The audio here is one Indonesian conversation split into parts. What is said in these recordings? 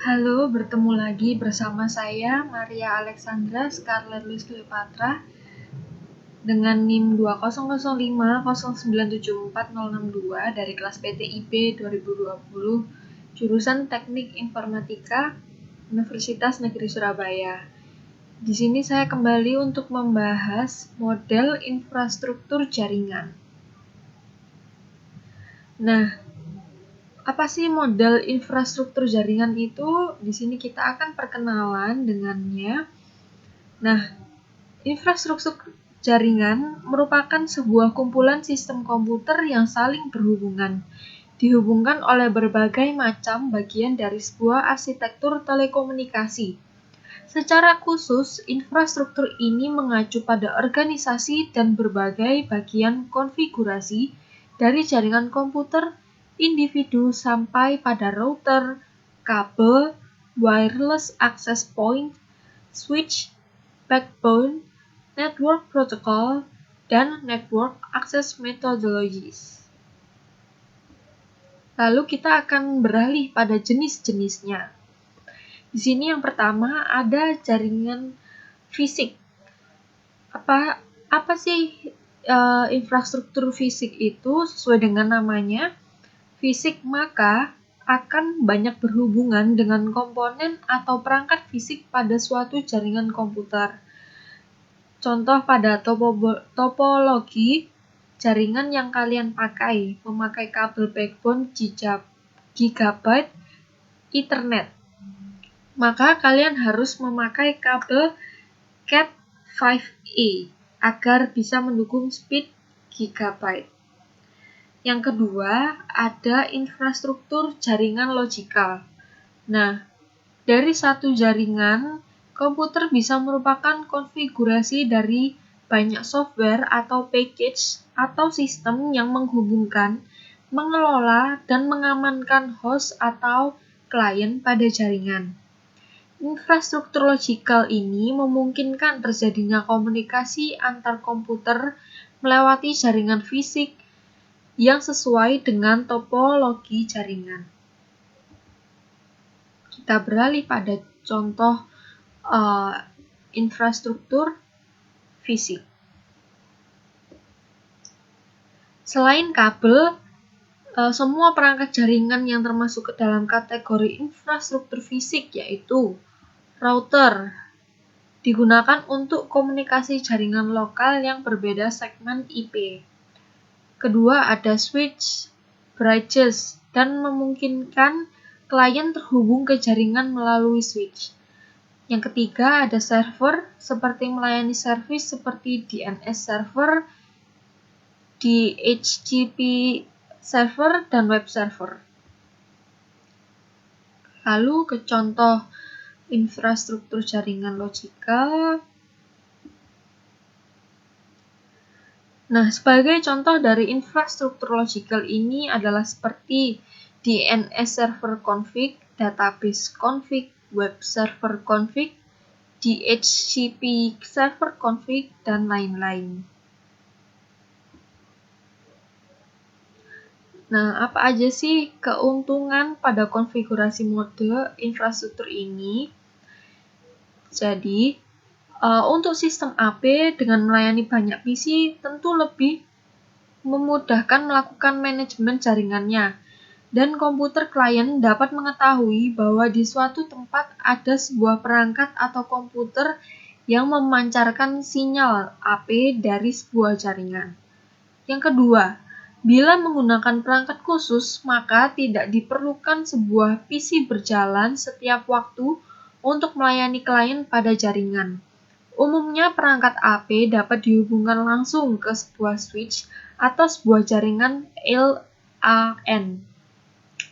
Halo, bertemu lagi bersama saya Maria Alexandra Scarlett Louis Cleopatra dengan NIM 20050974062 dari kelas PTIB 2020 jurusan Teknik Informatika Universitas Negeri Surabaya. Di sini saya kembali untuk membahas model infrastruktur jaringan. Nah, apa sih model infrastruktur jaringan itu? Di sini kita akan perkenalan dengannya. Nah, infrastruktur jaringan merupakan sebuah kumpulan sistem komputer yang saling berhubungan, dihubungkan oleh berbagai macam bagian dari sebuah arsitektur telekomunikasi. Secara khusus, infrastruktur ini mengacu pada organisasi dan berbagai bagian konfigurasi dari jaringan komputer individu sampai pada router, kabel, wireless access point, switch, backbone, network protocol, dan network access methodologies. Lalu kita akan beralih pada jenis-jenisnya. Di sini yang pertama ada jaringan fisik. Apa sih infrastruktur fisik itu? Sesuai dengan namanya, fisik maka akan banyak berhubungan dengan komponen atau perangkat fisik pada suatu jaringan komputer. Contoh pada topologi jaringan yang kalian pakai, memakai kabel backbone Gigabit Ethernet. Maka kalian harus memakai kabel Cat5e agar bisa mendukung speed gigabit. Yang kedua, ada infrastruktur jaringan logikal. Nah, dari satu jaringan, komputer bisa merupakan konfigurasi dari banyak software atau package atau sistem yang menghubungkan, mengelola, dan mengamankan host atau klien pada jaringan. Infrastruktur logikal ini memungkinkan terjadinya komunikasi antar komputer melewati jaringan fisik yang sesuai dengan topologi jaringan. Kita beralih pada contoh infrastruktur fisik. Selain kabel, semua perangkat jaringan yang termasuk ke dalam kategori infrastruktur fisik yaitu router digunakan untuk komunikasi jaringan lokal yang berbeda segmen IP. Kedua, ada switch, bridges, dan memungkinkan klien terhubung ke jaringan melalui switch. Yang ketiga, ada server, seperti melayani service seperti DNS server, DHCP server, dan web server. Lalu ke contoh infrastruktur jaringan logikal. Nah, sebagai contoh dari infrastruktur logikal ini adalah seperti DNS server config, database config, web server config, DHCP server config, dan lain-lain. Nah, apa aja sih keuntungan pada konfigurasi mode infrastruktur ini? Jadi, untuk sistem AP dengan melayani banyak PC tentu lebih memudahkan melakukan manajemen jaringannya, dan komputer klien dapat mengetahui bahwa di suatu tempat ada sebuah perangkat atau komputer yang memancarkan sinyal AP dari sebuah jaringan. Yang kedua, bila menggunakan perangkat khusus, maka tidak diperlukan sebuah PC berjalan setiap waktu untuk melayani klien pada jaringan. Umumnya perangkat AP dapat dihubungkan langsung ke sebuah switch atau sebuah jaringan LAN,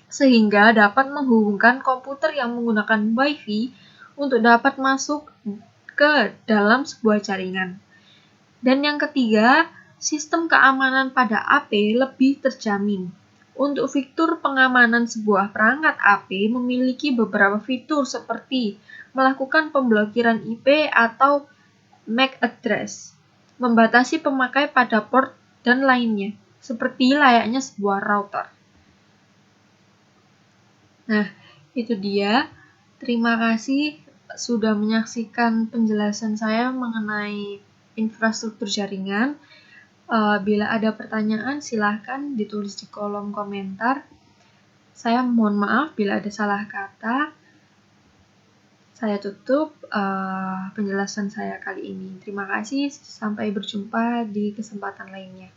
sehingga dapat menghubungkan komputer yang menggunakan Wi-Fi untuk dapat masuk ke dalam sebuah jaringan. Dan yang ketiga, sistem keamanan pada AP lebih terjamin. Untuk fitur pengamanan sebuah perangkat AP memiliki beberapa fitur seperti melakukan pemblokiran IP atau MAC address, membatasi pemakai pada port, dan lainnya, seperti layaknya sebuah router. Nah, itu dia Terima kasih sudah menyaksikan penjelasan saya mengenai infrastruktur jaringan. Bila ada pertanyaan, silahkan ditulis di kolom komentar. Saya mohon maaf bila ada salah kata. Saya tutup penjelasan saya kali ini. Terima kasih, sampai berjumpa di kesempatan lainnya.